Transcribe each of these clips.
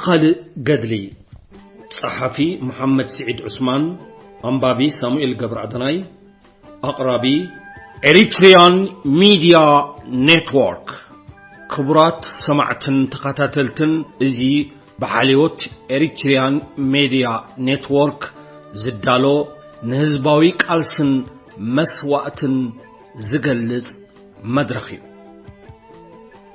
خالد قدلي صحفي محمد سعيد عثمان أنبابي سامويل قبر عدناي أقربي إريتريان ميديا نتورك كبرات سمعتن تقاتلتن إزي بحاليوت إريتريان ميديا نتورك زدالو نهزباوي قالسن مسواتن زقلز مدرخي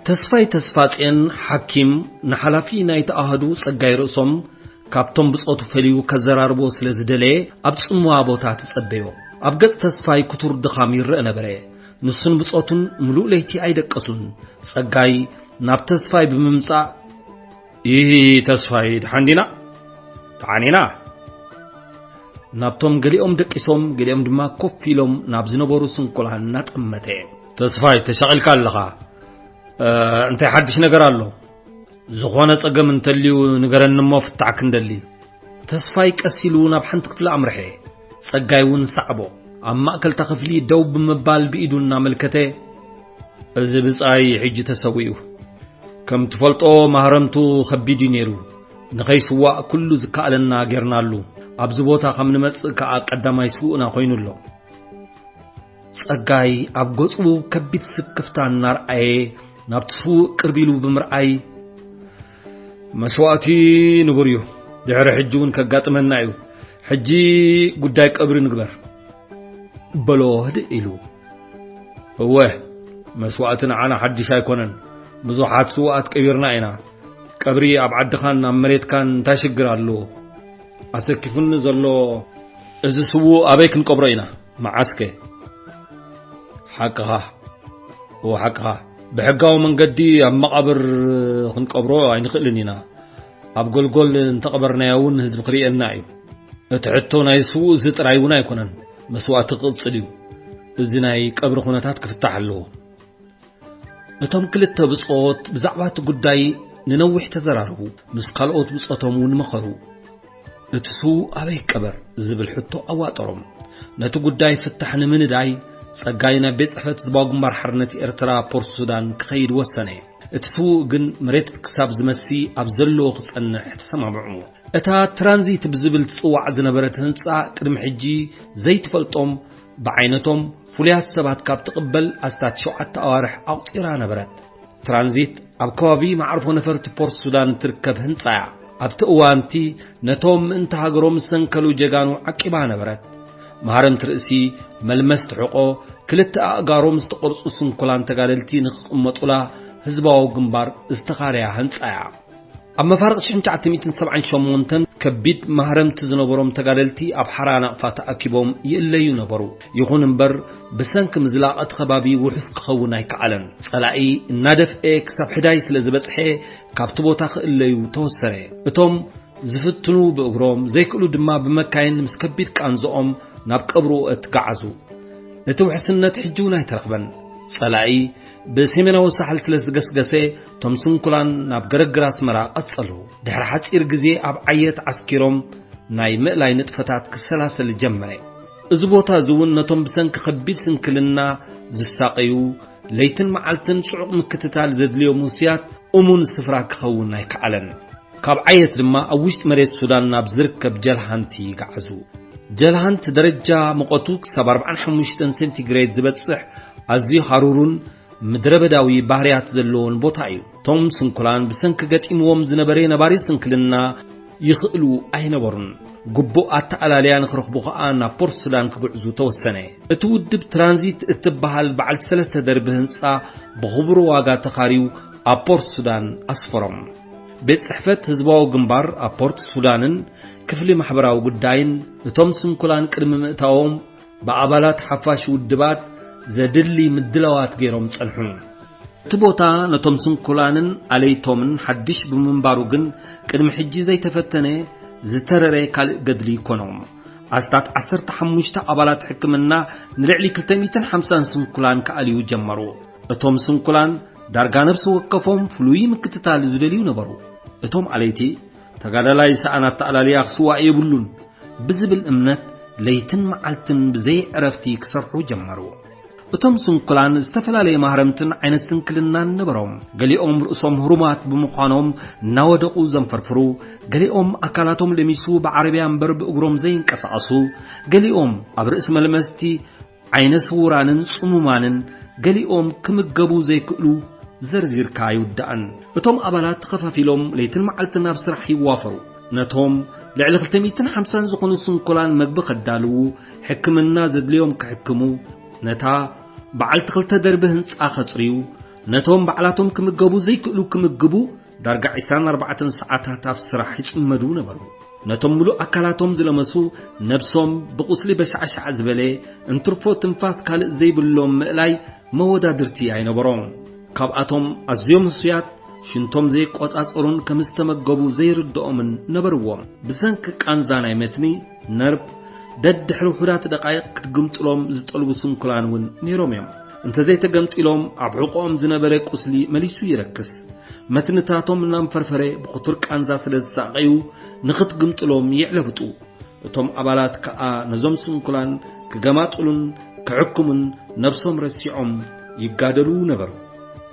تسفايتين حكيم نحلافي نايت أهدو صقاي رأسهم كابتن بصوتو فليو كزراربو سلزدلي أبصموا أبوتات صبيو أبقت تسفاي كتور دخامي رأنا بري نسن بصوتن ملو ليتي عيدك قصن صقاي ناب تسفاي بممسا تسفاي دحاندينا تعانينا نابتم قليهم دقسهم قليهم دما كوفيلهم نابزنو بوروسن كلها نات أمتي تسفاي تشغل كاللغا أنت حدش نقرأ زغوانة أقام انتليو نقرأ نمو فتعك ندلي تسفايك أسيلونا بحنت قتل أمرحي سقايون صعبو أما أكل تخفلي دوب مبال بإيدونا ملكته الزبز آي حج تسويه كم تفلطو مهرمتو خبي دينيرو نغيسوا كل زكاء لنا قرنالو أبزبوتا خمن مسك قدام يسوقنا خوينولو سقاي أبقصو كبيت سكفتان نار أي نابتسو قربيلو بمرأي مسواتي نغريو دحر حجون كقاطمنا ايو حجي قداي قبر نقبر بلو هد إلو هو مسواتنا عنا حدش هيكونن بزوحات سوات كبيرنا اينا قبري أبعد خان مريت كان تاشقر اللو أستكفن زلو إذا سوو أبيك نقبرينا معاسكي حقها وحقها بحقاو من قدي أما قبر خنقبرو عين خلنينا أبقول انتقبرنا يون هزب قريء النايو اتعدتونا يسوء زتر عيونا يكونن مسوات قصديو الزناي قبر خونتات كفتح له اتم كلتا بسقوت بزعبات قداي ننوح تزرارهو مسقالوت بسقوتهم ونمخرو اتسو أبي قبر زبل حتو أواترهم نتو قداي فتحنا من داي صقاينا بيت صحفت زباقم برحرنتي إرترا بورت سودان كخيد وسنة اتفو جن مريت كساب زمسي أبزلو خصنا احتسمع بعمو اتا ترانزيت بزبل تصوع زنبرت هنسا قدم حجي زي تفلطهم بعينتهم فليات سبات كاب تقبل أستات شوعة أوارح أو طيران برت ترانزيت أبكوابي معرفو نفرت بورت سودان تركب هنسا أبتقوانتي نتوم انتها قروم سنكلو جغانو عكبان برت مهارم ترأسي ملمست حقو كلت أقاروم استقرص سنكولان تقاللتي نقمطولا هزباو قنبار استخاريا هنسايا أما فارق شنجعت 270 كبيد مهارم تزنبروم تقاللتي أبحرانا فاتأكيبوم يقليو نبرو يخون انبر بسنك مزلاقات خبابي وحسك خوناي كعلن صلاعي النادف ايك ساب حدايس لزبسحي كابتبو تاخ الليو توسري اتوم زفتنو بأقروم زي كلو دما بمكاين مسكبيد كأنزوهم ناب قبرو اتقعزو نتوحسنة حجونا يترقبن صلاعي بسيمنا وسحل سلس قسقسي تومسون كلان ناب قرقراس مرا قصلو دحر حاتير قزي اب عيت عسكيروم ناي مقلاي نتفتات كسلاسل جمري ازبوتا زون نتوم بسنك خبيد سنكلنا زستاقيو ليتن معالتن شعوق مكتتال زدليو موسيات امون السفراك خونا يكعلن كاب عيت لما اوشت مريت سودان ناب زركب جلحانتي قعزو جلهانت درجة مقطوك 45 سنتيغريد زبتصح أزي حرورون مدربداوي بحريات زلون بوتايو توم سنكلان بسنك قطيموم زنبري نباري سنكلنا يخلو أي نبرن قبو أتعلاليان خرخبوغانا بورسلان كبعزو توسنة اتودب ترانزيت اتبهال بعد 3 دربهنسا بغبرو واغا تخاريو أبورت سودان أسفرم بيت صحفت هزباو قنبار أبورت سودانن كفل محبراو قداين توم سنكلان كرم مئتاوم بأبالات حفاش ودبات زدلي مدلوات غيروم تصلحون تبوتا نتوم سنكلانن عليتومن حدش بمنبارو جن كرم حجي زي تفتنه زترري كال قدلي كونوم أستات 15 أبالات حكمنا نرعلي 250 سنكلان كاليو جمرو توم سنكلان دارغانبس وقفهم فلوي مكتتال زدليو نبرو توم عليتي تقاللاي سأنا تقلالي أخسوا يبلون بزبل أمنت ليتن معلتن بزي عرفتي كسرحو جمرو እቶም ስንኩላን ዝተፈላለዩ ማህረምትን ዓይነት ስንክልናን ነበሮም ገሊኦም ርእሶም ህሩማት ብምዃኖም ናወደቁ ዘንፈርፍሩ ገሊኦም አካላቶም ለሚሱ በዓረቢያ እምበር ብእግሮም ዘይንቀሳቀሱ ገሊኦም ኣብ ርእስ መልመስቲ ዓይነ ስውራንን ጽሙማንን ገሊኦም ክምገቡ ዘይክእሉ ዘርዚርካ ይውዳእን እቶም አባላት ተኸፋፊሎም ለይትን መዓልትን ኣብ ስራሕ ይዋፈሩ ነቶም ልዕሊ 250 ዝኾኑ ስንኩላን መግቢ ከዳልው ሕክምና ዘድልዮም ክሕክሙ ነታ በዓልቲ 2 ደርቢ ህንጻ ኸጽሪዩ ነቶም በዓላቶም ክምገቡ ዘይክእሉ ክምግቡ ዳርጋ 24 ሰዓታት ኣብ ስራሕ ይጽመዱ ነበሩ ነቶም ሙሉ አካላቶም ዝለመሱ ነብሶም ብቁስሊ በሻዕሻዕ ዝበለ እንትርፎ ትንፋስ ካልእ ዘይብሎም ምእላይ መወዳድርቲ ኣይነበሮም ካብኣቶም ኣዝዮም ህሱያት ሽንቶም ዘይቆጻጽሩን ከምዝተመገቡ ዘይርድኦምን ነበርዎም ብሰንኪ ቃንዛ ናይ መትኒ ነርቭ ደድሕሪ ውሑዳት ደቃይቕ ክትግምጥሎም ዝጠልቡ ስንኩላን እውን ነይሮም እዮም እንተዘይተገምጢሎም ኣብ ዕቆኦም ዝነበረ ቁስሊ መሊሱ ይረክስ መትንታቶም እናንፈርፈረ ብኹቱር ቃንዛ ስለ ዝሳቀዩ ንኽትግምጥሎም ይዕለብጡ እቶም አባላት ከዓ ነዞም ስንኩላን ክገማጥሉን ክሕክሙን ነብሶም ረሲዖም ይጋደሉ ነበሩ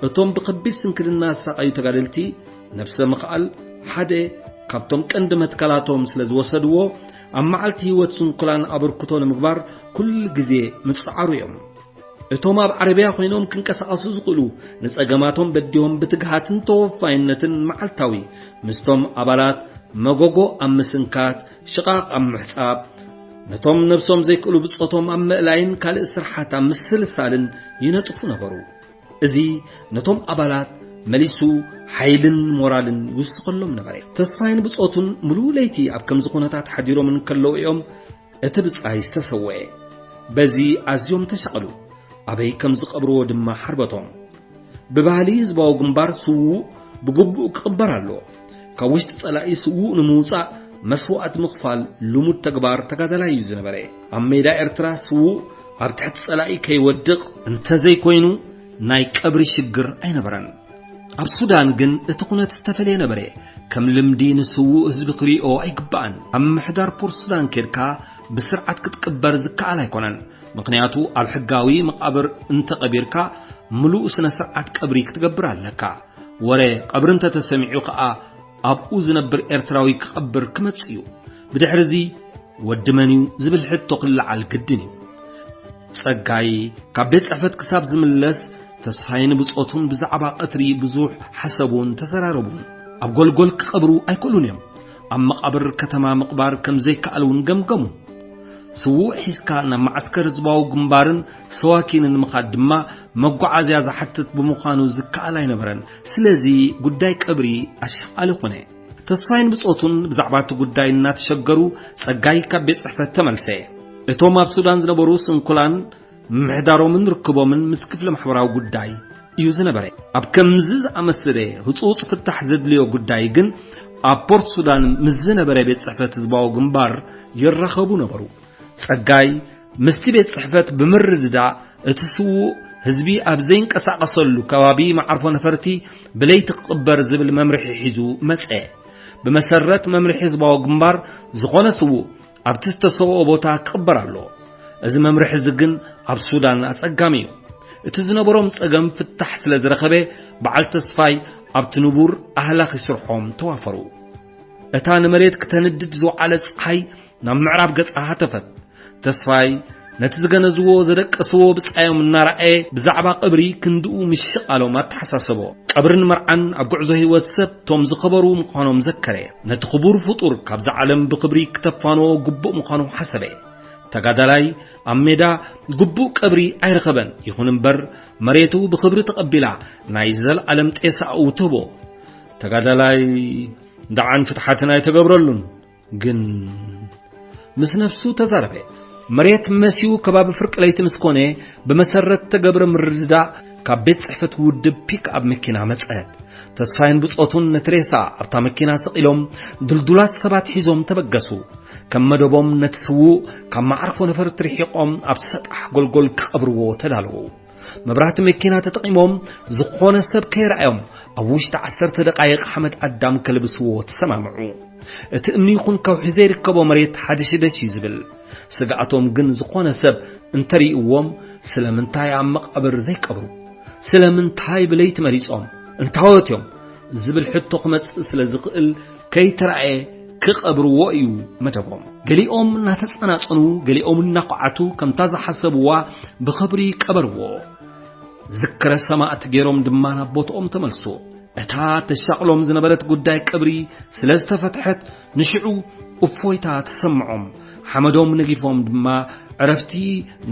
እቶም ብከቢድ ስንክልና ዝሳቀዩ ተጋደልቲ ነብሰ መኽኣል ሓደ ካብቶም ቀንዲ መትከላቶም ስለ ዝወሰድዎ ኣብ መዓልቲ ህይወት ስንኩላን አበርክቶ ንምግባር ኩል ግዜ ምጽዓሩ እዮም እቶም ኣብ ዓረቢያ ኮይኖም ክንቀሳቀሱ ዝኽእሉ ንጸገማቶም በዲዮም ብትግሃትን ተወፋይነትን መዓልታዊ ምስቶም አባላት መጎጎ ኣብ ምስንካት ሽቃቅ ኣብ ምሕጻብ ነቶም ነብሶም ዘይክእሉ ብጾቶም ኣብ ምእላይን ካልእ ስርሓት ኣብ ምስልሳልን ይነጥፉ ነበሩ እዚ ነቶም አባላት መሊሱ ኃይልን ሞራልን ይውስኸሎም ነበረ ተስፋይን ብጾቱን ሙሉ ለይቲ ኣብ ከምዚ ኩነታት ሓዲሮም እንከለው እዮም እቲ ብጻይ ዝተሰወየ በዚ ኣዝዮም ተሸቀሉ ኣበይ ከም ዝቀብርዎ ድማ ሓርበቶም ብባህሊ ህዝባዊ ግንባር ስውእ ብግቡእ ክቕበር ኣሎ ካብ ውሽጢ ጸላኢ ስውእ ንምውጻእ መስዋዕት ምኽፋል ልሙድ ተግባር ተጋዳላይ እዩ ዝነበረ ኣብ ሜዳ ኤርትራ ስውእ ኣብ ትሕቲ ጸላኢ ከይወድቕ እንተዘይኮይኑ ናይ ቀብሪ ሽግር ኣይነበረን ኣብ ሱዳን ግን እቲ ኩነት ዝተፈለየ ነበረ ከም ልምዲ ንስውእ ህዝቢ ክሪኦ ኣይግባእን ኣብ ምሕዳር ፖርት ሱዳን ከድካ ብስርዓት ክትቅበር ዝከኣል ኣይኮነን ምክንያቱ ኣብ ሕጋዊ መቃብር እንተቀቢርካ ሙሉእ ስነ ስርዓት ቀብሪ ክትገብር ኣለካ ወሬ ቀብር እንተተሰሚዑ ከዓ ኣብኡ ዝነብር ኤርትራዊ ክቀብር ክመጽ እዩ ብድሕሪዚ ወዲ መንዩ ዝብል ሕቶ ክለዓል ግድን እዩ ጸጋይ ካብ ቤት ጽሕፈት ክሳብ ዝምለስ ተስፋይን ብጾቱን ብዛዕባ ቀትሪ ብዙሕ ሓሰቡን ተሰራረቡን ኣብ ጎልጎል ክቀብሩ ኣይክእሉን እዮም ኣብ መቃብር ከተማ ምቅባር ከም ዘይከኣሉን ገምገሙ ስውእ ሒስካ ናብ ማዕስከር ህዝባዊ ግንባርን ሰዋኪንን ምኻድ ድማ መጓዓዝያ ዝሓትት ብምዃኑ ዝከኣል ኣይነበረን ስለዚ ጉዳይ ቀብሪ ኣሽቃሊ ኾነ ተስፋይን ብጾቱን ብዛዕባ እቲ ጉዳይ እናተሸገሩ ጸጋይ ካብ ቤት ጽሕፈት ተመልሰ እቶም ኣብ ሱዳን ዝነበሩ ስንኩላን ምሕዳሮምን ርክቦምን ምስ ክፍለ ማሕበራዊ ጉዳይ እዩ ዝነበረ ኣብ ከምዚ ዝኣመሰለ ህጹጽ ፍታሕ ዘድልዮ ጉዳይ ግን ኣብ ፖርት ሱዳን ምስ ዝነበረ ቤት ጽሕፈት ህዝባዊ ግንባር ይራኸቡ ነበሩ ጸጋይ ምስቲ ቤት ጽሕፈት ብምርዝዳ እቲ ስውእ ህዝቢ ኣብ ዘይንቀሳቀሰሉ ከባቢ ማዕርፎ ነፈርቲ ብለይቲ ክቅበር ዝብል መምርሒ ሒዙ መጽ ብመሰረት መምርሒ ህዝባዊ ግንባር ዝኾነ ስውእ ኣብቲ ዝተሰውኦ ቦታ ክቅበር ኣሎ እዚ መምርሒ ዝግን ኣብ ሱዳን ኣጸጋሚ እዩ እቲ ዝነበሮም ጸገም ፍታሕ ስለ ዝረኸበ በዓል ተስፋይ ኣብቲ ንቡር ኣህላኽ ይስርሖም ተዋፈሩ እታ ንመሬት ከተንድድ ዝወዓለ ፀሓይ ናብ ምዕራብ ገጻ ሃተፈት ተስፋይ ነቲ ዝገነዝዎ ዘደቀስዎ ብጻዮም እናረኣየ ብዛዕባ ቀብሪ ክንድኡ ምሽቕ ኣሎም ኣተሓሳሰቦ ቀብርን መርዓን ኣብ ጉዕዞ ህይወት ሰብ ቶም ዝኸበሩ ምዃኖም ዘከረ ነቲ ክቡር ፍጡር ካብዚ ዓለም ብክብሪ ክተፋንዎ ግቡእ ምዃኑ ሓሰበ ተጋዳላይ ኣብ ሜዳ ግቡእ ቀብሪ ኣይረኸበን ይኹን እምበር መሬቱ ብክብሪ ተቐቢላ ናይ ዘለዓለም ጤሳ ውትቦ ተጋዳላይ ዳዓን ፍትሓትን ኣይተገብረሉን ግን ምስ ነፍሱ ተዛረበ መሬት መሲው ከባቢ ፍርቅ ለይቲ ምስኮነ በመሰረት ተገብረ ምርዝዳ ካብ ቤት ጽሕፈት ውድብ ፒክ ኣብ መኪና መጽአት ተስፋይን ብጾቱን ነትሬሳ ኣብታ መኪና ሰቂሎም ድልዱላት ሰባት ሒዞም ተበገሱ ከም መደቦም ነትስው ካብ ማዕርፎ ነፈርቲ ርሒቆም ኣብ ሰጣሕ ጎልጎል ክቀብርዎ ተዳልዉ መብራህቲ መኪና ተጠቂሞም ዝኾነ ሰብ ከይረኣዮም ኣብ ውሽጢ 10 ደቂቃ ሓመድ ኣዳም ከልብስዎ ተሰማምዑ እቲ እምኒ ይኹን ከውሒ ዘይርከቦ መሬት ሓድሽ ደሽ ይዝብል ስጋኣቶም ግን ዝኾነ ሰብ እንተሪእዎም ስለምንታይ ኣብ መቃብር ዘይቀብሩ ስለምንታይ ብለይቲ መሪጾም እንታወትዮም ዝብል ሕቶ ክመጽእ ስለ ዝኽእል ከይተራእየ ክቐብርዎ እዩ መደቦም ገሊኦም እናተጸናጸኑ ገሊኦም እናቋዓቱ ከምታ ዝሓሰብዋ ብኽብሪ ቀበርዎ ዝክረ ሰማዕት ገይሮም ድማ ናብ ቦታኦም ተመልሱ እታ ተሻቕሎም ዝነበረት ጉዳይ ቀብሪ ስለ ዝተፈትሐት ንሽዑ እፎይታ ተሰምዖም ሓመዶም ነጊፎም ድማ ዕረፍቲ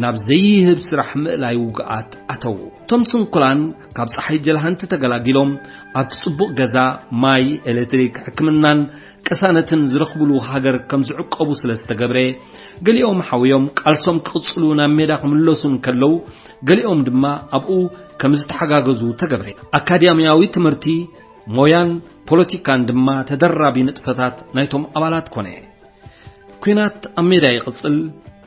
ናብ ዘይህብ ስራሕ ምእላይ ውግኣት ኣተው ቶም ስንኩላን ካብ ፀሓይ ጀልሃንቲ ተገላጊሎም ኣብ ጽቡቕ ገዛ ማይ ኤሌክትሪክ ሕክምናን ቅሳነትን ዝረኽብሉ ሃገር ከም ዝዕቀቡ ስለ ዝተገብረ ገሊኦም ሓውዮም ቃልሶም ክቕጽሉ ናብ ሜዳ ክምለሱን ከለው ገሊኦም ድማ ኣብኡ ከም ዝተሓጋገዙ ተገብረ ኣካዳሚያዊ ትምህርቲ ሞያን ፖለቲካን ድማ ተደራቢ ንጥፈታት ናይቶም ኣባላት ኮነ ኩናት ኣብ ሜዳ ይቕጽል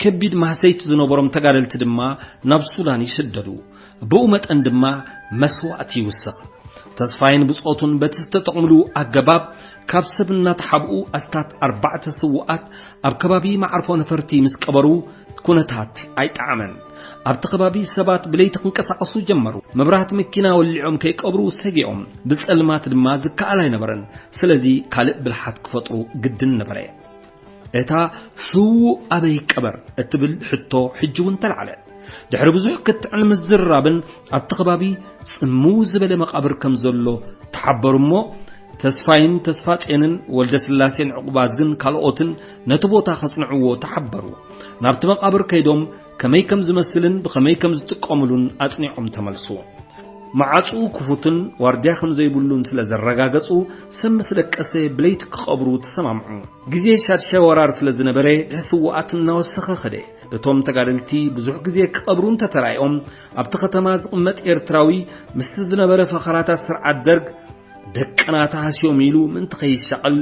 ከቢድ ማህሰይት ዝነበሮም ተጋደልቲ ድማ ናብ ሱዳን ይስደዱ ብኡ መጠን ድማ መስዋዕቲ ይውስኽ ተስፋይን ብጾቱን በተተጠቕምሉ ኣገባብ ካብ ሰብና ተሓብኡ ኣስታት 4 ስውኣት ኣብ ከባቢ ማዕርፎ ነፈርቲ ምስ ቀበሩ ኩነታት ኣይጣዕመን ኣብቲ ከባቢ ሰባት ብለይቲ ክንቀሳቀሱ ጀመሩ መብራህቲ መኪና ወሊዖም ከይቀብሩ ሰጊኦም ብጸልማት ድማ ዝከኣል ኣይነበረን ስለዚ ካልእ ብልሓት ክፈጥሩ ግድን ነበረ እታ ስው ኣበይ ቀበር እትብል ሕቶ ሕጅውን ተልዓለ ድሕሪ ብዙሕ ክትዕን ምዝራብን ኣብቲ ከባቢ ጽምው ዝበለ መቃብር ከም ዘሎ ተሓበሩሞ ተስፋይን ተስፋጤንን ወልደ ስላሴን ዕቁባዝን ካልኦትን ነቲ ቦታ ከጽንዕዎ ተሓበሩ ናብቲ መቃብር ከይዶም ከመይ ከም ዝመስልን ብከመይ ከም ዝጥቀሙሉን ኣጽኒዖም ተመልሱ ማዓጹ ክፉትን ዋርድያ ከም ዘይብሉን ስለ ዘረጋገጹ ስም ስለቀሰ ብለይቲ ክቐብሩ ተሰማምዑ ግዜ ሻድሸ ወራር ስለ ዝነበረ ስውኣት እናወሰኸ ኸደ እቶም ተጋደልቲ ብዙሕ ግዜ ክቐብሩን ተተራይኦም ኣብቲ ከተማ ዝቕመጥ ኤርትራዊ ምስ ዝነበረ ፈኸራታት ስርዓት ደርግ ደቀናታ ሃስዮም ኢሉ ምንት ኸይሻቕል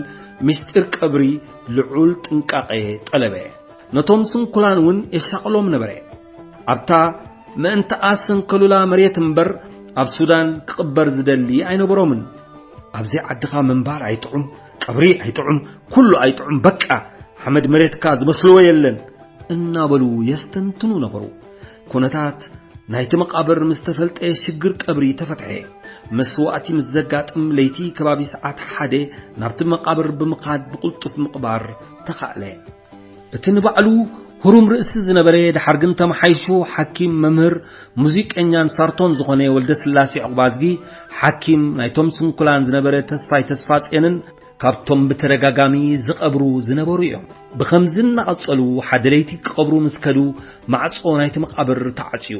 ምስጢር ቀብሪ ልዑል ጥንቃቄ ጠለበ ነቶም ስንኩላን ውን የሻቕሎም ነበረ ኣብታ ምእንተ ኣስንከሉላ መሬት እምበር ኣብ ሱዳን ክቕበር ዝደሊ ኣይነበሮምን ኣብዚ ዓድኻ መንባር ኣይጥዑም ቀብሪ ኣይጥዑም ኩሉ ኣይጥዑም በቃ ሓመድ መሬትካ ዝመስልዎ የለን እናበሉ የስተንትኑ ነበሩ ኩነታት ናይቲ መቃብር ምስተፈልጠ ሽግር ቀብሪ ተፈትሐ መስዋዕቲ ምስ ዘጋጥም ለይቲ ከባቢ ሰዓት 1 ናብቲ መቃብር ብምኻድ ብቁልጡፍ ምቕባር ተኻእለ እቲ ንባዕሉ ሁሩም ርእሲ ዝነበረ ድሓርግን ተመሓይሹ ሓኪም መምህር ሙዚቀኛን ሳርቶን ዝኾነ ወልደ ስላሴ ዕቁባዝጊ ሓኪም ናይቶም ስንኩላን ዝነበረ ተስፋይ ተስፋጼንን ካብቶም ብተደጋጋሚ ዝቐብሩ ዝነበሩ እዮም ብኸምዝን ናቐጸሉ ሓደ ለይቲ ክቐብሩ ምስከዱ ማዕጾ ናይቲ መቃብር ተዓጽዩ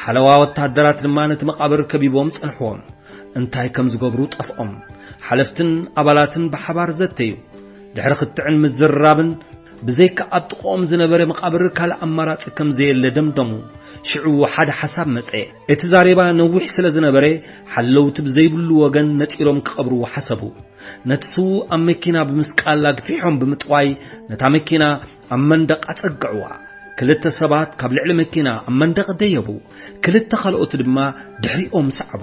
ሓለዋ ወታደራት ድማ ነቲ መቃብር ከቢቦም ጸንሕዎም እንታይ ከም ዝገብሩ ጠፍኦም ሓለፍትን ኣባላትን ብሓባር ዘተዩ ድሕሪ ክትዕን ምዝራብን ብዘይካ ኣጥቆም ዝነበረ መቃብር ካልእ ኣማራጺ ከም ዘየለ ደምደሙ ሽዑ ሓደ ሓሳብ መጸ እቲ ዛሬባ ነዊሕ ስለ ዝነበረ ሓለውቲ ብዘይብሉ ወገን ነጢሮም ክቐብሩ ሓሰቡ ነትሱ ኣብ መኪና ብምስቃል ኣግፊሖም ብምጥዋይ ነታ መኪና ኣብ መንደቕ ኣጸግዕዋ ክልተ ሰባት ካብ ልዕሊ መኪና ኣብ መንደቕ ደየቡ ክልተ ካልኦት ድማ ድሕሪኦም ሰዓቡ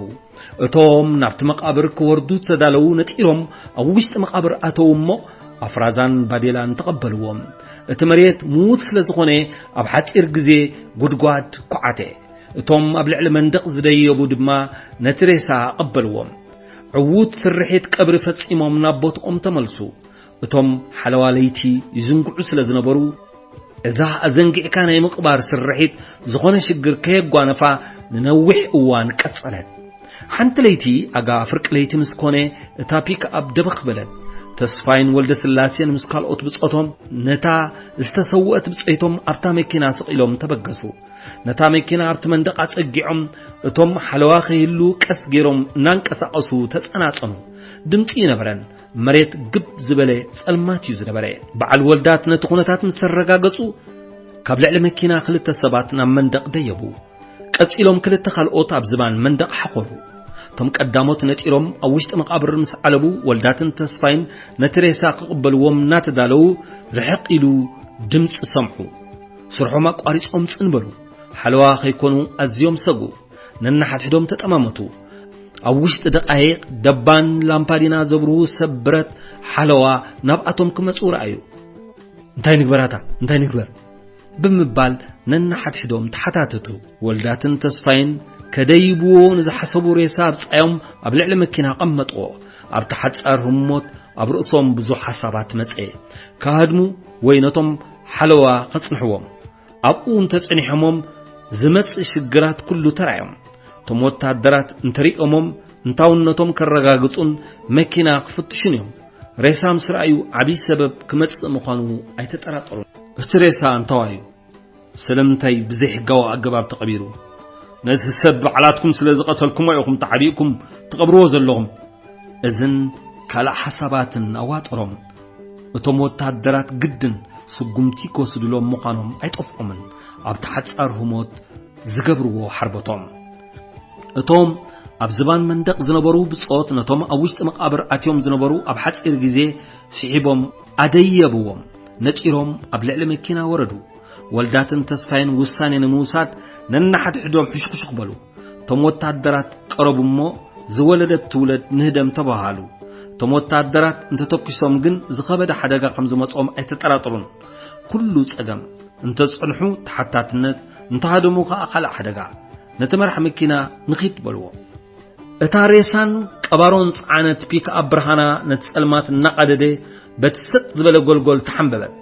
እቶም ናብቲ መቃብር ክወርዱ ተዳለው ነጢሮም ኣብ ውሽጢ መቃብር ኣተውሞ ኣፍራዛን ባዴላን ተቐበልዎም እቲ መሬት ሙት ስለ ዝኾነ ኣብ ሓፂር ግዜ ጉድጓድ ኳዓተ እቶም ኣብ ልዕሊ መንደቕ ዝደየቡ ድማ ነቲ ሬሳ ቀበልዎም ዕዉት ስርሒት ቀብሪ ፈጺሞም ናብ ቦታኦም ተመልሱ እቶም ሓለዋ ለይቲ ይዝንግዑ ስለ ዝነበሩ እዛ ኣዘንጊዕካ ናይ ምቕባር ስርሒት ዝኾነ ሽግር ከየጓነፋ ንነዊሕ እዋን ቀጸለት ሓንቲ ለይቲ ኣጋ ፍርቂ ለይቲ ምስ ኮነ እታ ፒክ ኣብ ደበኽ በለት ተስፋይን ወልደ ስላሴን ምስ ካልኦት ብጾቶም ነታ ዝተሰውአት ብጽይቶም ኣብታ መኪና ስቂሎም ተበገሱ ነታ መኪና ኣብቲ መንደቕ ኣጸጊዖም እቶም ሓለዋ ኸይሉ ቀስ ገይሮም እናንቀሳቐሱ ተጸናጸኑ ድምጺ ነበረን መሬት ግብ ዝበለ ጸልማት እዩ ዝነበረ በዓል ወልዳት ነቲ ኩነታት ምስ ተረጋገጹ ካብ ልዕሊ መኪና ክልተ ሰባት ናብ መንደቕ ደየቡ ቀጺሎም ክልተ ካልኦት ኣብ ዝባን መንደቕ ሓኾሩ ቶም ቀዳሞት ነጢሮም ኣብ ውሽጢ መቃብር ምስ ዓለቡ ወልዳትን ተስፋይን ነቲ ሬሳ ክቕበልዎም እናተዳለው ርሕቕ ኢሉ ድምፂ ሰምዑ ስርሖም ኣቋሪጾም ጽንበሉ ሓለዋ ከይኮኑ ኣዝዮም ሰጉ ነናሓድሕዶም ተጠማመቱ ኣብ ውሽጢ ደቃይቕ ደባን ላምፓዲና ዘብሩ ሰብረት ሓለዋ ናብኣቶም ክመጹ ረኣዩ እንታይ ንግበራታ እንታይ ንግበር ብምባል ነናሓድ ሕዶም ተሓታተቱ ወልዳትን ተስፋይን ከደይብዎ ንዝሓሰቡ ሬሳ ኣብፃዮም ኣብ ልዕሊ መኪና ቀመጥዎ ኣብ ተሓጻር ህሞት ኣብ ርእሶም ብዙሕ ሓሳባት መጽ ካህድሙ ወይ ነቶም ሓለዋ ኸጽንሕዎም ኣብኡ እንተጸኒሖሞም ዝመጽእ ሽግራት ኩሉ ተራዮም ቶም ወታደራት እንተሪኦሞም እንታውነቶም ከረጋግጹን መኪና ክፍትሹን እዮም ሬሳ ምስ ረኣዩ ዓብይ ሰበብ ክመጽእ ምዃኑ ኣይተጠራጠሩን እቲ ሬሳ እንተዋዩ ስለምንታይ ብዘይ ሕጋዊ ኣገባብ ተቐቢሩ ነዚ ሰብ ባዕላትኩም ስለ ዝቐተልኩሞ ኢኹም ተሓቢእኩም ትቐብርዎ ዘለኹም እዝን ካልእ ሓሳባትን ኣዋጥሮም እቶም ወታደራት ግድን ስጉምቲ ክወስድሎም ምዃኖም ኣይጠፍኦምን ኣብ ተሓጻር ህሞት ዝገብርዎ ሓርበቶም እቶም ኣብ ዝባን መንደቕ ዝነበሩ ብጾት ነቶም ኣብ ውሽጢ መቃብር ኣትዮም ዝነበሩ ኣብ ሓጺር ግዜ ስዒቦም ኣደየብዎም ነጢሮም ኣብ ልዕሊ መኪና ወረዱ ወልዳትን ተስፋይን ውሳኔ ንምውሳድ ነናሓድ ሕዶም ሕሽክሽክ በሉ ቶም ወታደራት ቀረቡሞ ዝወለደት ትውለድ ንህደም ተባሃሉ ቶም ወታደራት እንተተኩሶም ግን ዝኸበደ ሓደጋ ከም ዝመጾም ኣይተጠራጠሩን ኩሉ ጸገም እንተጸንሑ ተሓታትነት እንተሃደሙ ከኣኻል ሓደጋ ነቲ መርሕ መኪና ንኺት በልዎ እታ ሬሳን ቀባሮን ጻዕነት ፒክኣፕ ብርሃና ነቲ ጸልማት እናቐደደ በትሰጥ ዝበለ ጎልጎል ተሓንበበት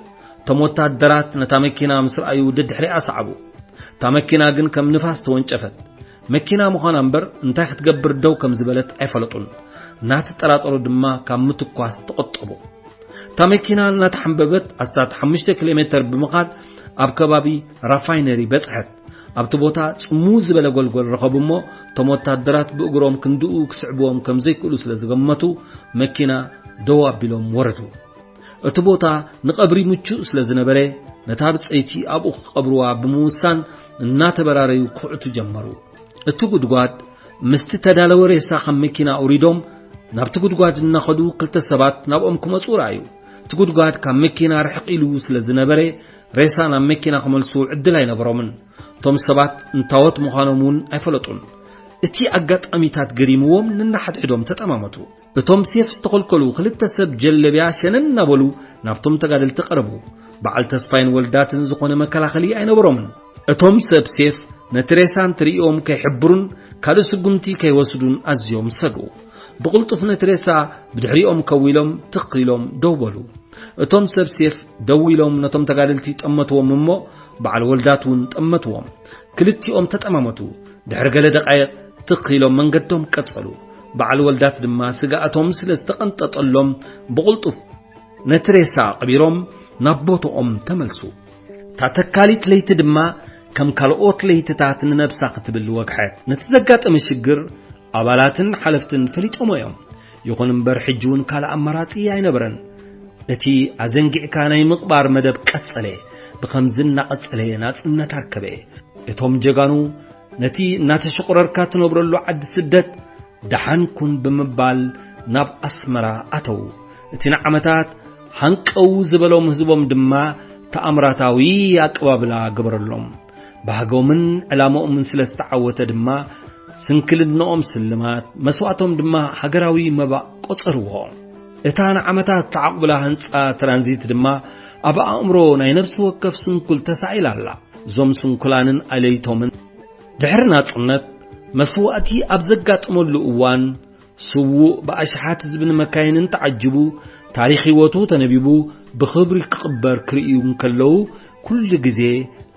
ቶም ወታደራት ነታ መኪና ምስ ረኣዩ ድድሕሪኣ ሰዓቡ እታ መኪና ግን ከም ንፋስ ተወንጨፈት መኪና ምዃና እምበር እንታይ ክትገብር ደው ከም ዝበለት ኣይፈለጡን እናተጠራጠሩ ድማ ካብ ምትኳስ ተቆጠቡ እታ መኪና እናተሓንበበት 15 ኪሎ ሜትር ብምኻድ ኣብ ከባቢ ራፋይነሪ በጽሐት ኣብቲ ቦታ ጽሙው ዝበለ ጎልጎል ረኸቡሞ ቶም ወታደራት ብእግሮም ክንድኡ ክስዕብዎም ከም ዘይክእሉ ስለ ዝገመቱ መኪና ደው ኣቢሎም ወረዱ እቲ ቦታ ንቐብሪ ምቹእ ስለ ዝነበረ ነታ ብጽይቲ ኣብኡ ክቐብርዋ ብምውሳን እናተበራረዩ ክዕቱ ጀመሩ እቲ ጉድጓድ ምስቲ ተዳለወ ሬሳ ከም መኪና ኣውሪዶም ናብቲ ጉድጓድ እናኸዱ ክልተ ሰባት ናብኦም ክመጹ ረኣዩ እቲ ጉድጓድ ካብ መኪና ርሕቕ ኢሉ ስለ ዝነበረ ሬሳ ናብ መኪና ክመልሱ ዕድል ኣይነበሮምን ቶም ሰባት እንታወት ምዃኖም እውን ኣይፈለጡን እቲ ኣጋጣሚታት ገሪምዎም ነናሓድ ሕዶም ተጠማመቱ እቶም ሴፍ ዝተኸልከሉ ክልተ ሰብ ጀለብያ ሸነን እናበሉ ናብቶም ተጋደልቲ ቀረቡ በዓል ተስፋይን ወልዳትን ዝኾነ መከላኸሊ ኣይነበሮምን እቶም ሰብ ሴፍ ነቲ ሬሳ እንትሪኦም ከይሕብሩን ካልእ ስጉምቲ ከይወስዱን ኣዝዮም ሰግኡ ብቕልጡፍ ነቲ ሬሳ ብድሕሪኦም ከዊሎም ትኽ ኢሎም ደው በሉ እቶም ሰብ ሴፍ ደው ኢሎም ነቶም ተጋደልቲ ጠመትዎም እሞ በዓል ወልዳት እውን ጠመትዎም ክልቲኦም ተጠማመቱ ድሕሪ ገለ ደቃይቕ ትኽ ኢሎም መንገዶም ቀጸሉ በዓል ወልዳት ድማ ስጋኣቶም ስለ ዝተቐንጠጠሎም ብቕልጡፍ ነቲ ሬሳ ቀቢሮም ናብ ቦታኦም ተመልሱ ታተካሊት ለይቲ ድማ ከም ካልኦት ለይትታት ንነብሳ ክትብል ወግሐት ነቲ ዘጋጠመ ሽግር ኣባላትን ሓለፍትን ፈሊጦም እዮም ይኹን እምበር ሕጂ እውን ካልእ ኣማራጺ ኣይነበረን እቲ ኣዘንጊዕካ ናይ ምቕባር መደብ ቀጸለ ብኸምዚ እናቐጸለ ናጽነት ኣርከበ እቶም ጀጋኑ ነቲ እናተሸቆረርካ ትነብረሉ ዓዲ ስደት ደሓንኩን ብምባል ናብ ኣስመራ ኣተው እቲ ንዓመታት ሃንቀው ዝበሎም ህዝቦም ድማ ተኣምራታዊ ኣቀባብላ ገበረሎም ባህጎምን ዕላማኦምን ስለ ዝተዓወተ ድማ ስንክልድነኦም ስልማት መስዋዕቶም ድማ ሃገራዊ መባእ ቆጸርዎ እታ ንዓመታት ተዓቕብላ ህንጻ ትራንዚት ድማ ኣብ ኣእምሮ ናይ ነፍሲ ወከፍ ስንኩል ተሳኢላ ኣላ እዞም ስንኩላንን ኣለይቶምን ድሕሪ ናጽነት መስዋዕቲ ኣብ ዘጋጥመሉ እዋን ስውእ ብኣሽሓት ህዝብን መካይንን ተዓጅቡ ታሪኽ ህይወቱ ተነቢቡ ብኽብሪ ክቕበር ክርእዩ ከለዉ ኩሉ ግዜ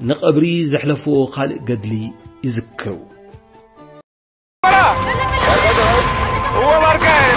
ንቐብሪ ዘሕለፍዎ ካልእ ገድሊ ይዝክሩ هو مركز